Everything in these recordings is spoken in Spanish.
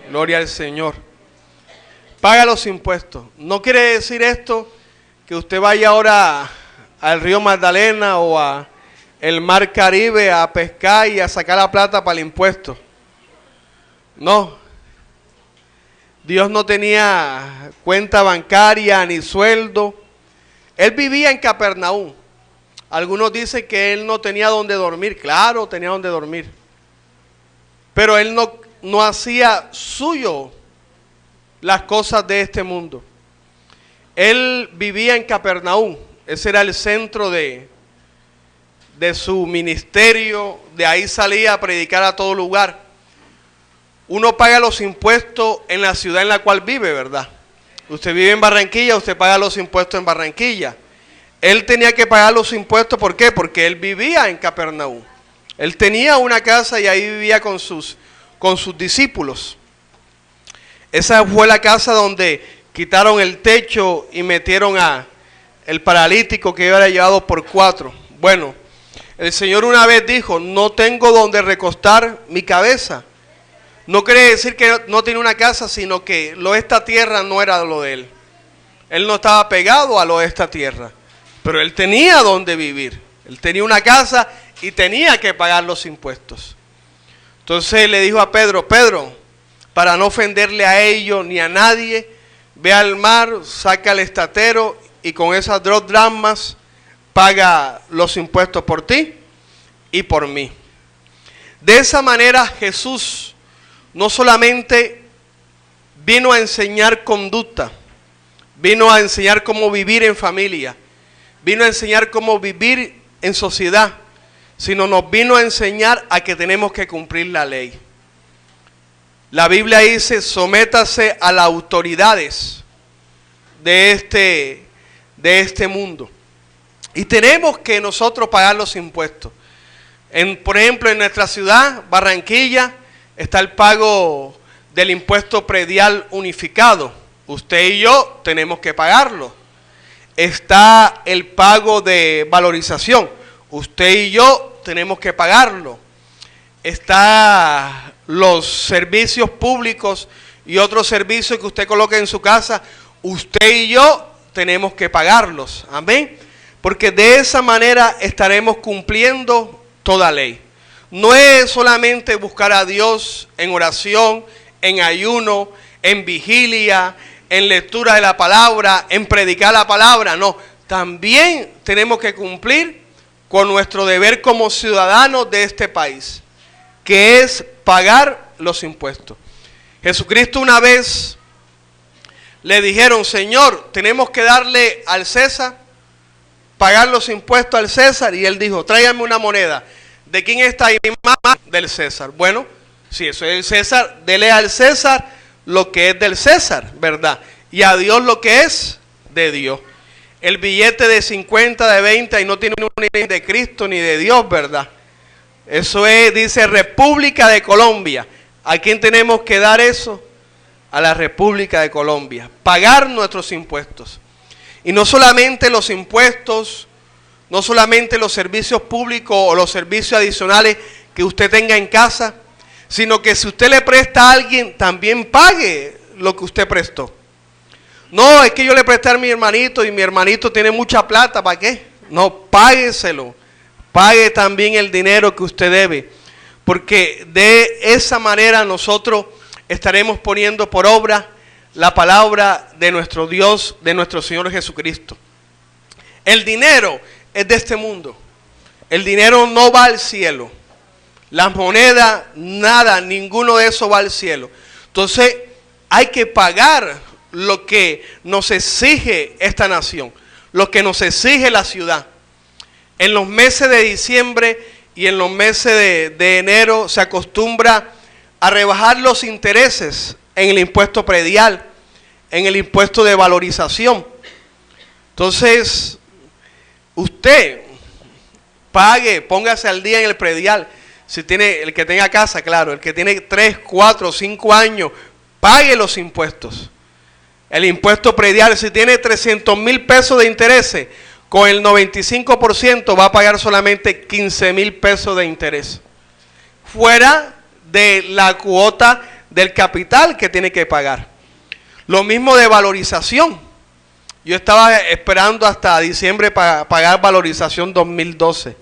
Gloria al Señor. Paga los impuestos. No quiere decir esto que usted vaya ahora al río Magdalena o a el mar Caribe a pescar y a sacar la plata para el impuesto. No. Dios no tenía cuenta bancaria ni sueldo. Él vivía en Capernaum. Algunos dicen que él no tenía donde dormir. Claro, tenía donde dormir. Pero él no hacía suyo las cosas de este mundo. Él vivía en Capernaum. Ese era el centro de su ministerio. De ahí salía a predicar a todo lugar. Uno paga los impuestos en la ciudad en la cual vive, ¿verdad? Usted vive en Barranquilla, usted paga los impuestos en Barranquilla. Él tenía que pagar los impuestos, ¿por qué? Porque él vivía en Capernaum. Él tenía una casa y ahí vivía con sus discípulos. Esa fue la casa donde quitaron el techo y metieron a el paralítico que era llevado por 4. Bueno, el Señor una vez dijo, no tengo donde recostar mi cabeza. No quiere decir que no tiene una casa, sino que lo de esta tierra no era lo de él. Él no estaba pegado a lo de esta tierra, pero él tenía donde vivir. Él tenía una casa y tenía que pagar los impuestos. Entonces le dijo a Pedro, Pedro, para no ofenderle a ellos ni a nadie, ve al mar, saca el estatero y con esas 2 dracmas paga los impuestos por ti y por mí. De esa manera Jesús no solamente vino a enseñar conducta, vino a enseñar cómo vivir en familia, vino a enseñar cómo vivir en sociedad, sino nos vino a enseñar a que tenemos que cumplir la ley. La Biblia dice, sométase a las autoridades de este mundo. Y tenemos que nosotros pagar los impuestos. Por ejemplo, en nuestra ciudad, Barranquilla, está el pago del impuesto predial unificado. Usted y yo tenemos que pagarlo. Está el pago de valorización. Usted y yo tenemos que pagarlo. Está los servicios públicos y otros servicios que usted coloque en su casa. Usted y yo tenemos que pagarlos. Amén. Porque de esa manera estaremos cumpliendo toda ley. No es solamente buscar a Dios en oración, en ayuno, en vigilia, en lectura de la palabra, en predicar la palabra. No, también tenemos que cumplir con nuestro deber como ciudadanos de este país, que es pagar los impuestos. Jesucristo una vez le dijeron, Señor, tenemos que darle al César, pagar los impuestos al César. Y él dijo, tráigame una moneda. ¿De quién está ahí? Del César. Bueno, si eso es el César, dele al César lo que es del César, ¿verdad? Y a Dios lo que es de Dios. El billete de 50, de 20, y no tiene ni de Cristo ni de Dios, ¿verdad? Eso es, dice República de Colombia. ¿A quién tenemos que dar eso? A la República de Colombia. Pagar nuestros impuestos. Y no solamente los impuestos, no solamente los servicios públicos o los servicios adicionales que usted tenga en casa, sino que si usted le presta a alguien, también pague lo que usted prestó. No, es que yo le presté a mi hermanito y mi hermanito tiene mucha plata, ¿para qué? No, págueselo. Pague también el dinero que usted debe. Porque de esa manera nosotros estaremos poniendo por obra la palabra de nuestro Dios, de nuestro Señor Jesucristo. El dinero es de este mundo. El dinero no va al cielo. Las monedas, nada, ninguno de eso va al cielo. Entonces, hay que pagar lo que nos exige esta nación, lo que nos exige la ciudad. En los meses de diciembre y en los meses de enero se acostumbra a rebajar los intereses en el impuesto predial, en el impuesto de valorización. Entonces, usted pague, póngase al día en el predial. Si tiene, el que tenga casa, claro, el que tiene 3, 4, 5 años, pague los impuestos. El impuesto predial, si tiene 300,000 pesos de intereses, con el 95% va a pagar solamente 15,000 pesos de interés. Fuera de la cuota del capital que tiene que pagar. Lo mismo de valorización. Yo estaba esperando hasta diciembre para pagar valorización 2012.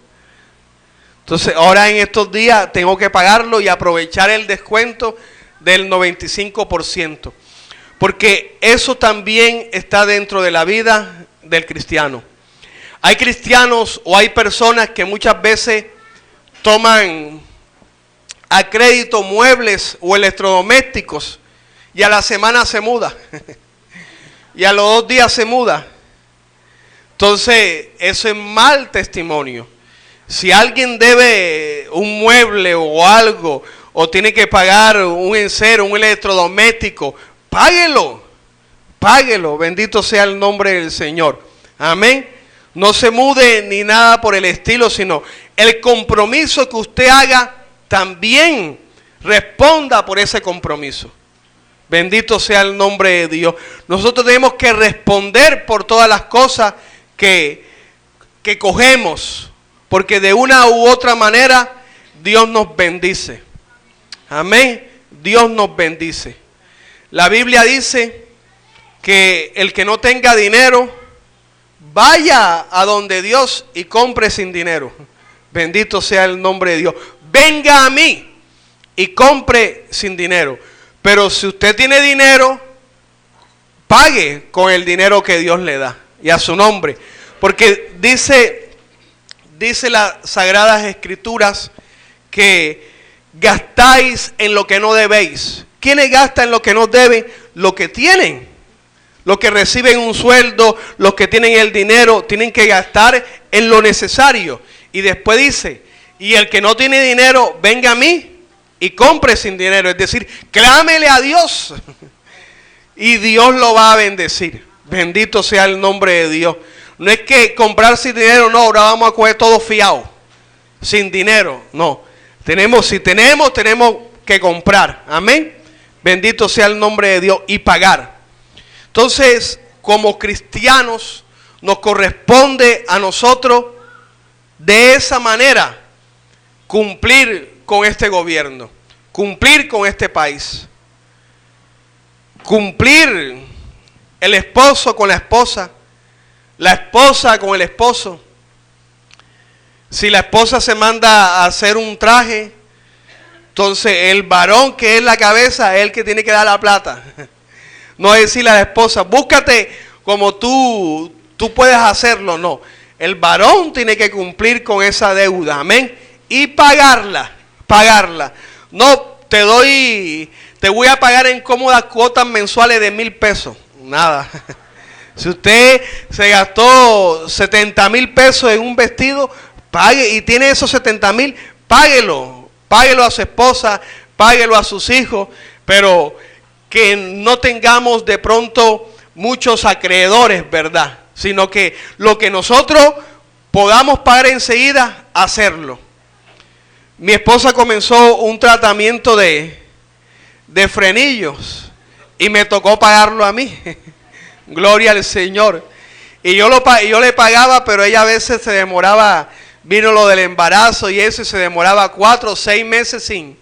Entonces ahora en estos días tengo que pagarlo y aprovechar el descuento del 95%. Porque eso también está dentro de la vida del cristiano. Hay cristianos o hay personas que muchas veces toman a crédito muebles o electrodomésticos y a la semana se muda. Y a los 2 días se muda. Entonces, eso es mal testimonio. Si alguien debe un mueble o algo, o tiene que pagar un enseres, un electrodoméstico, páguelo. Páguelo. Bendito sea el nombre del Señor. Amén. No se mude ni nada por el estilo, sino el compromiso que usted haga, también responda por ese compromiso. Bendito sea el nombre de Dios. Nosotros tenemos que responder por todas las cosas que cogemos, porque de una u otra manera Dios nos bendice. Amén. Dios nos bendice. La Biblia dice que el que no tenga dinero, vaya a donde Dios y compre sin dinero. Bendito sea el nombre de Dios. Venga a mí y compre sin dinero. Pero si usted tiene dinero, pague con el dinero que Dios le da y a su nombre. Porque dice las Sagradas Escrituras que gastáis en lo que no debéis. ¿Quiénes gastan en lo que no deben? Lo que tienen. Los que reciben un sueldo, los que tienen el dinero, tienen que gastar en lo necesario. Y después dice, y el que no tiene dinero, venga a mí y compre sin dinero. Es decir, clámele a Dios y Dios lo va a bendecir. Bendito sea el nombre de Dios. No es que comprar sin dinero, no, ahora vamos a coger todo fiado, sin dinero, no. Si tenemos que comprar. Amén. Bendito sea el nombre de Dios y pagar. Entonces, como cristianos, nos corresponde a nosotros de esa manera cumplir con este gobierno, cumplir con este país, cumplir el esposo con la esposa con el esposo. Si la esposa se manda a hacer un traje, entonces el varón que es la cabeza es el que tiene que dar la plata. No es decirle a la esposa, búscate como tú puedes hacerlo. No, el varón tiene que cumplir con esa deuda, amén, y pagarla. No, te voy a pagar en cómodas cuotas mensuales de 1,000 pesos. Nada. Si usted se gastó 70,000 pesos en un vestido, pague, y tiene esos 70,000, páguelo a su esposa, páguelo a sus hijos, pero que no tengamos de pronto muchos acreedores, ¿verdad? Sino que lo que nosotros podamos pagar enseguida, hacerlo. Mi esposa comenzó un tratamiento de frenillos y me tocó pagarlo a mí. Gloria al Señor. Y yo le pagaba, pero ella a veces se demoraba, vino lo del embarazo y eso, y se demoraba 4 o 6 meses sin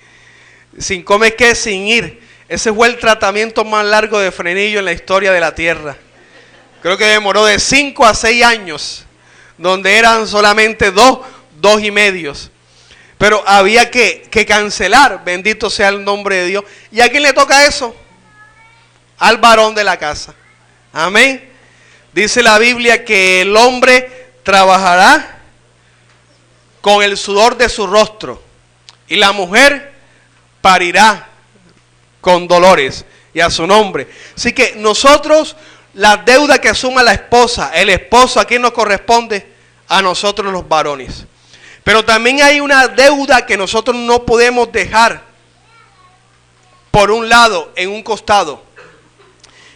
ir. Ese fue el tratamiento más largo de frenillo en la historia de la tierra. Creo que demoró de 5 a 6 años, donde eran solamente 2 y medios. Pero había que cancelar, bendito sea el nombre de Dios. ¿Y a quién le toca eso? Al varón de la casa. Amén. Dice la Biblia que el hombre trabajará con el sudor de su rostro y la mujer parirá con dolores, y a su nombre. Así que nosotros, la deuda que asuma la esposa, el esposo, ¿a quién nos corresponde? A nosotros los varones. Pero también hay una deuda que nosotros no podemos dejar por un lado, en un costado,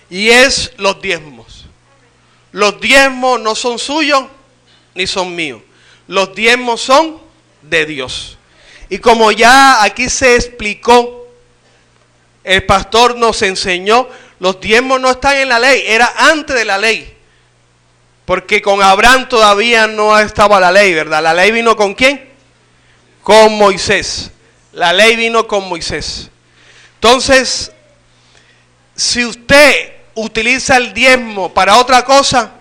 y es los diezmos. Los diezmos no son suyos ni son míos. Los diezmos son de Dios. Y como ya aquí se explicó, el pastor nos enseñó, los diezmos no están en la ley, era antes de la ley. Porque con Abraham todavía no estaba la ley, ¿verdad? La ley vino ¿con quién? Con Moisés. La ley vino con Moisés. Entonces, si usted utiliza el diezmo para otra cosa,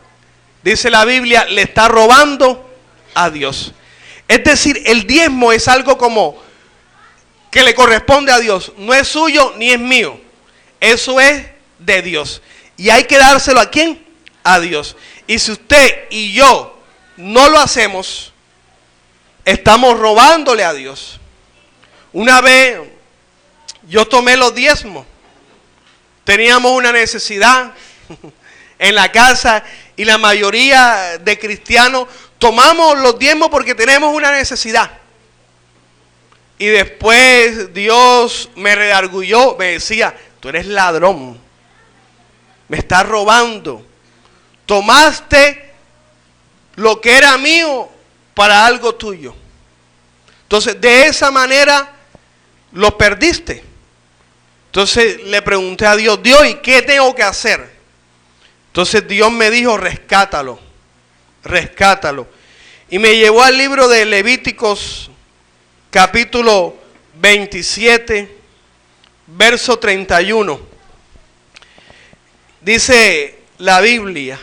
dice la Biblia, le está robando a Dios. Es decir, el diezmo es algo como que le corresponde a Dios. No es suyo ni es mío. Eso es de Dios. Y hay que dárselo ¿a quién? A Dios. Y si usted y yo no lo hacemos, estamos robándole a Dios. Una vez yo tomé los diezmos. Teníamos una necesidad en la casa y la mayoría de cristianos tomamos los diezmos porque tenemos una necesidad. Y después Dios me redarguyó, me decía, tú eres ladrón, me estás robando. Tomaste lo que era mío para algo tuyo. Entonces, de esa manera lo perdiste. Entonces le pregunté a Dios, Dios, ¿y qué tengo que hacer? Entonces Dios me dijo, rescátalo, rescátalo. Y me llevó al libro de Levíticos, capítulo 27, verso 31. Dice la Biblia,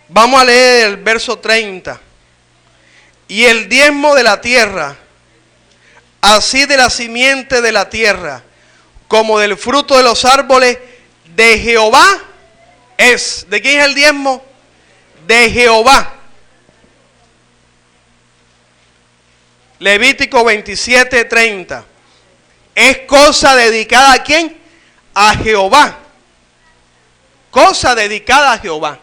vamos a leer el verso 30. Y el diezmo de la tierra, así de la simiente de la tierra, como del fruto de los árboles de Jehová es. ¿De quién es el diezmo? De Jehová. Levítico 27:30. Es cosa dedicada ¿a quién? A Jehová. Cosa dedicada a Jehová.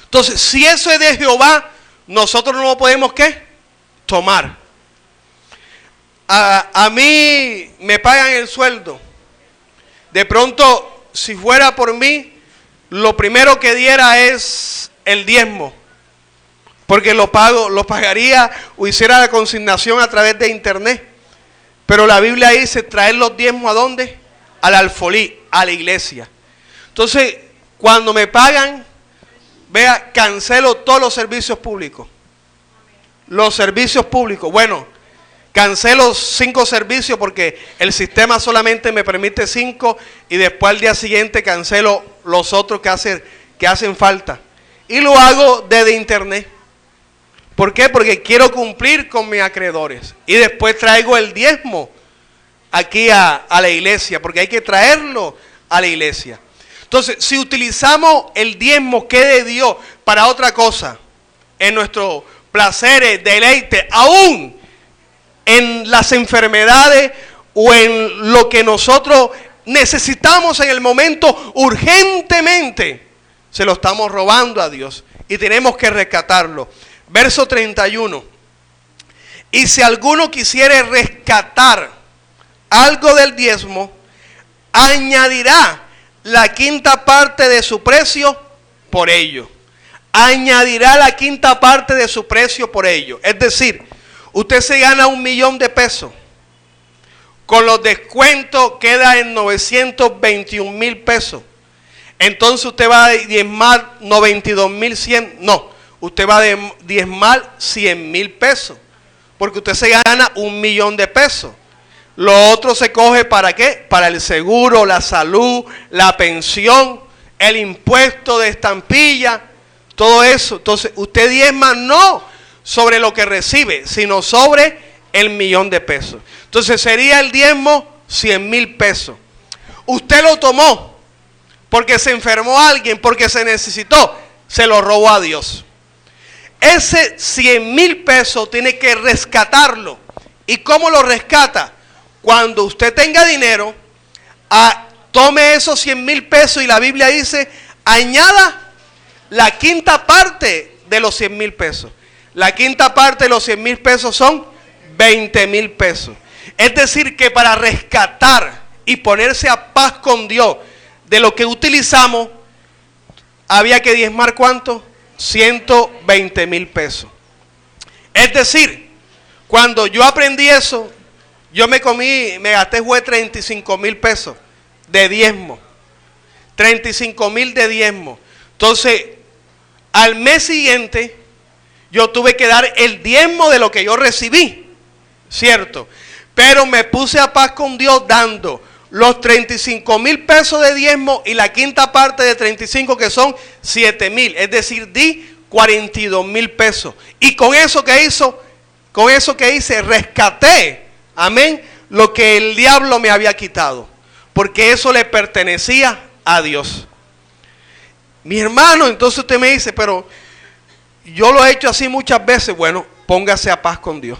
Entonces, si eso es de Jehová, nosotros no lo podemos ¿qué? Tomar. A mí me pagan el sueldo. De pronto, si fuera por mí, lo primero que diera es el diezmo. Porque lo pagaría o hiciera la consignación a través de internet. Pero la Biblia dice traer los diezmos ¿a dónde? Al alfolí, a la iglesia. Entonces, cuando me pagan, vea, cancelo todos los servicios públicos. Los servicios públicos, bueno, cancelo 5 servicios porque el sistema solamente me permite 5 y después al día siguiente cancelo los otros que hacen falta. Y lo hago desde internet. ¿Por qué? Porque quiero cumplir con mis acreedores. Y después traigo el diezmo aquí a la iglesia, porque hay que traerlo a la iglesia. Entonces, si utilizamos el diezmo que de Dios para otra cosa, en nuestros placeres, deleites, aún en las enfermedades o en lo que nosotros necesitamos en el momento urgentemente, se lo estamos robando a Dios y tenemos que rescatarlo. Verso 31. Y si alguno quisiere rescatar algo del diezmo, añadirá la quinta parte de su precio por ello. Añadirá la quinta parte de su precio por ello. Es decir, usted se gana 1,000,000 de pesos. Con los descuentos queda en 921,000 pesos. Entonces usted va a diezmar 92,100. No, usted va a diezmar 100,000 pesos. Porque usted se gana 1,000,000 de pesos. Lo otro se coge ¿para qué? Para el seguro, la salud, la pensión, el impuesto de estampilla, todo eso. Entonces usted diezma no sobre lo que recibe, sino sobre el 1,000,000 de pesos. Entonces sería el diezmo 100,000 pesos. Usted lo tomó porque se enfermó alguien, porque se necesitó, se lo robó a Dios. Ese 100,000 pesos tiene que rescatarlo. ¿Y cómo lo rescata? Cuando usted tenga dinero, tome esos 100,000 pesos y la Biblia dice, añada la quinta parte de los 100,000 pesos. La quinta parte de los 100,000 pesos son 20,000 pesos. Es decir, que para rescatar y ponerse a paz con Dios de lo que utilizamos, había que diezmar ¿cuánto? 120,000 pesos. Es decir, cuando yo aprendí eso, yo me gasté 35,000 pesos de diezmo. 35,000 de diezmo. Entonces, al mes siguiente, yo tuve que dar el diezmo de lo que yo recibí, ¿cierto? Pero me puse a paz con Dios dando los 35,000 pesos de diezmo y la quinta parte de 35, que son 7,000. Es decir, di 42,000 pesos. Y con eso que hice, rescaté, amén, lo que el diablo me había quitado. Porque eso le pertenecía a Dios. Mi hermano, entonces usted me dice, pero yo lo he hecho así muchas veces. Bueno, póngase a paz con Dios.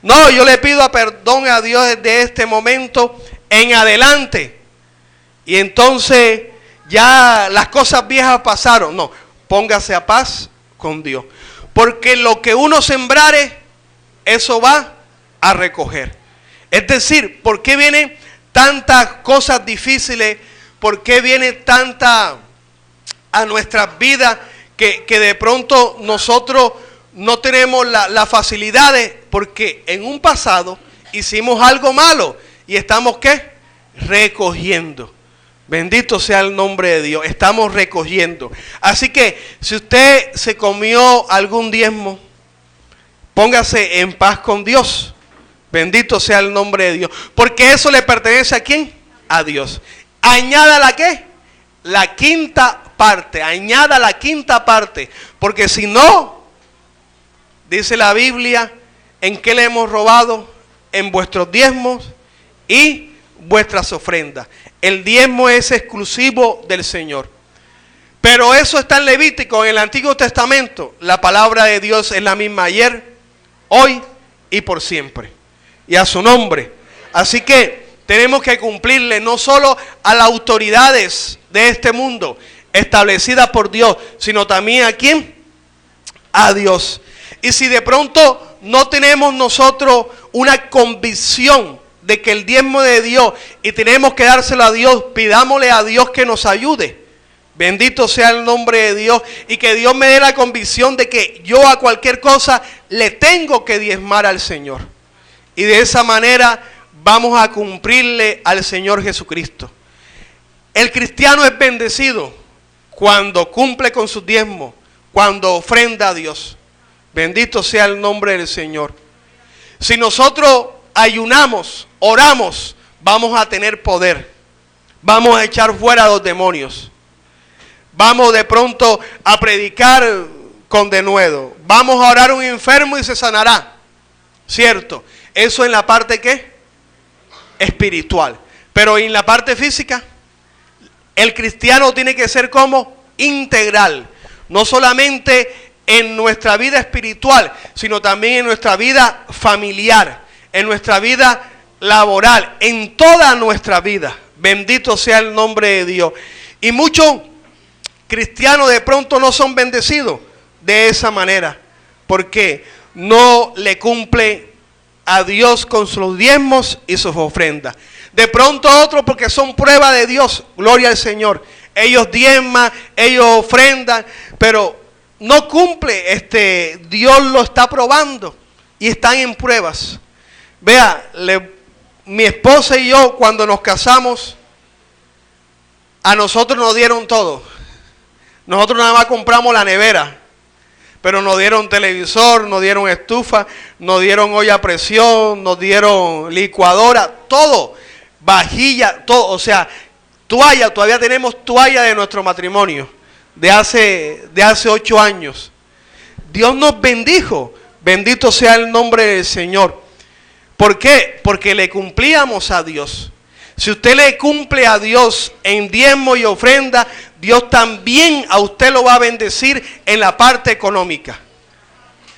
No, yo le pido perdón a Dios desde este momento en adelante. Y entonces ya las cosas viejas pasaron. No, póngase a paz con Dios. Porque lo que uno sembrare, eso va a recoger. Es decir, ¿por qué vienen tantas cosas difíciles? ¿Por qué viene tanta a nuestras vidas que de pronto nosotros no tenemos las facilidades? Porque en un pasado hicimos algo malo y estamos ¿qué? Recogiendo. Bendito sea el nombre de Dios. Estamos recogiendo. Así que si usted se comió algún diezmo, póngase en paz con Dios. Bendito sea el nombre de Dios. Porque eso le pertenece ¿a quién? A Dios. Añada la ¿qué? La quinta parte. Añada la quinta parte. Porque si no, dice la Biblia, ¿en qué le hemos robado? En vuestros diezmos y vuestras ofrendas. El diezmo es exclusivo del Señor. Pero eso está en Levítico, en el Antiguo Testamento. La palabra de Dios es la misma ayer, hoy y por siempre. Y a su nombre. Así que tenemos que cumplirle no solo a las autoridades de este mundo establecidas por Dios, sino también ¿a quién? A Dios. Y si de pronto no tenemos nosotros una convicción de que el diezmo de Dios y tenemos que dárselo a Dios, pidámosle a Dios que nos ayude. Bendito sea el nombre de Dios y que Dios me dé la convicción de que yo a cualquier cosa le tengo que diezmar al Señor. Y de esa manera vamos a cumplirle al Señor Jesucristo. El cristiano es bendecido cuando cumple con sus diezmos, cuando ofrenda a Dios. Bendito sea el nombre del Señor. Si nosotros ayunamos, oramos, vamos a tener poder. Vamos a echar fuera a los demonios. Vamos de pronto a predicar con denuedo. Vamos a orar a un enfermo y se sanará. ¿Cierto? Eso en la parte ¿qué? Espiritual. Pero en la parte física, el cristiano tiene que ser como integral. No solamente en nuestra vida espiritual, sino también en nuestra vida familiar, en nuestra vida laboral, en toda nuestra vida. Bendito sea el nombre de Dios. Y muchos cristianos de pronto no son bendecidos de esa manera, porque no le cumple a Dios con sus diezmos y sus ofrendas. De pronto otros porque son prueba de Dios, gloria al Señor. Ellos diezman, ellos ofrendan, pero no cumple, Dios lo está probando y están en pruebas. Vea, mi esposa y yo cuando nos casamos, a nosotros nos dieron todo. Nosotros nada más compramos la nevera, pero nos dieron televisor, nos dieron estufa, nos dieron olla a presión, nos dieron licuadora, todo, vajilla, todo, o sea, toalla, todavía tenemos toalla de nuestro matrimonio, de hace 8 años. Dios nos bendijo, bendito sea el nombre del Señor. ¿Por qué? Porque le cumplíamos a Dios. Si usted le cumple a Dios en diezmo y ofrenda, Dios también a usted lo va a bendecir en la parte económica.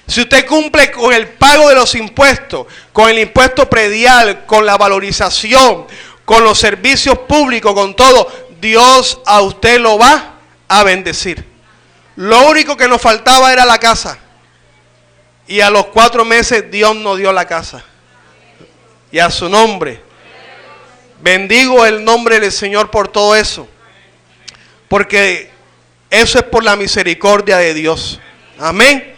Si usted cumple con el pago de los impuestos, con el impuesto predial, con la valorización, con los servicios públicos, con todo, Dios a usted lo va a bendecir. Lo único que nos faltaba era la casa. Y a los 4 meses Dios nos dio la casa. Y a su nombre. Bendigo el nombre del Señor por todo eso. Porque eso es por la misericordia de Dios. Amén.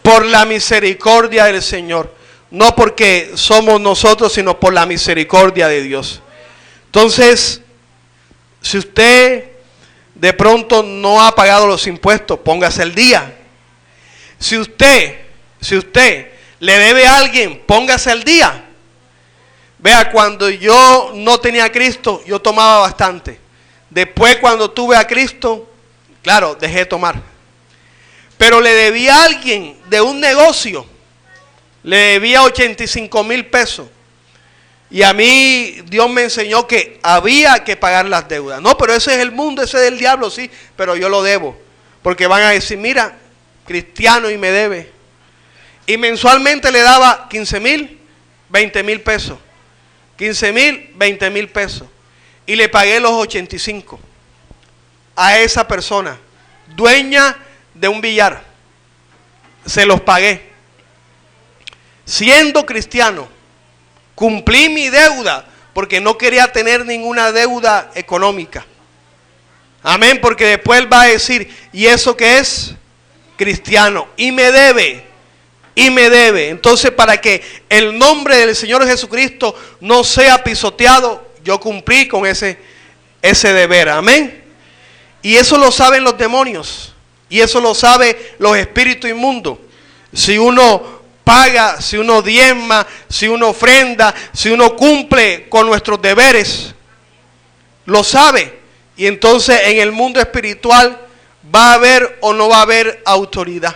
Por la misericordia del Señor. No porque somos nosotros, sino por la misericordia de Dios. Entonces, si usted de pronto no ha pagado los impuestos, póngase al día. Si usted le debe a alguien, póngase al día. Vea, cuando yo no tenía a Cristo, yo tomaba bastante. Después, cuando tuve a Cristo, claro, dejé de tomar. Pero le debía a alguien de un negocio, le debía 85,000 pesos. Y a mí Dios me enseñó que había que pagar las deudas. No, pero ese es el mundo, ese es el diablo, sí, pero yo lo debo. Porque van a decir, mira, cristiano y me debe. Y mensualmente le daba 15,000, 20,000 pesos. 15,000, 20,000 pesos. Y le pagué los 85 a esa persona, dueña de un billar. Se los pagué. Siendo cristiano, cumplí mi deuda porque no quería tener ninguna deuda económica. Amén, porque después él va a decir, ¿y eso qué es? Cristiano. Y me debe. Y me debe. Entonces, para que el nombre del Señor Jesucristo no sea pisoteado, yo cumplí con ese deber. Amén. Y eso lo saben los demonios. Y eso lo saben los espíritus inmundos. Si uno paga, si uno diezma, si uno ofrenda, si uno cumple con nuestros deberes, lo sabe. Y entonces en el mundo espiritual va a haber o no va a haber autoridad.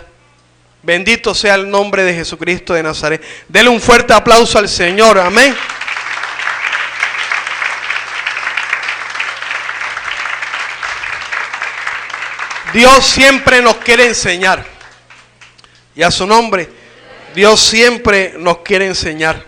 Bendito sea el nombre de Jesucristo de Nazaret. Denle un fuerte aplauso al Señor. Amén. Dios siempre nos quiere enseñar. Y a su nombre, Dios siempre nos quiere enseñar.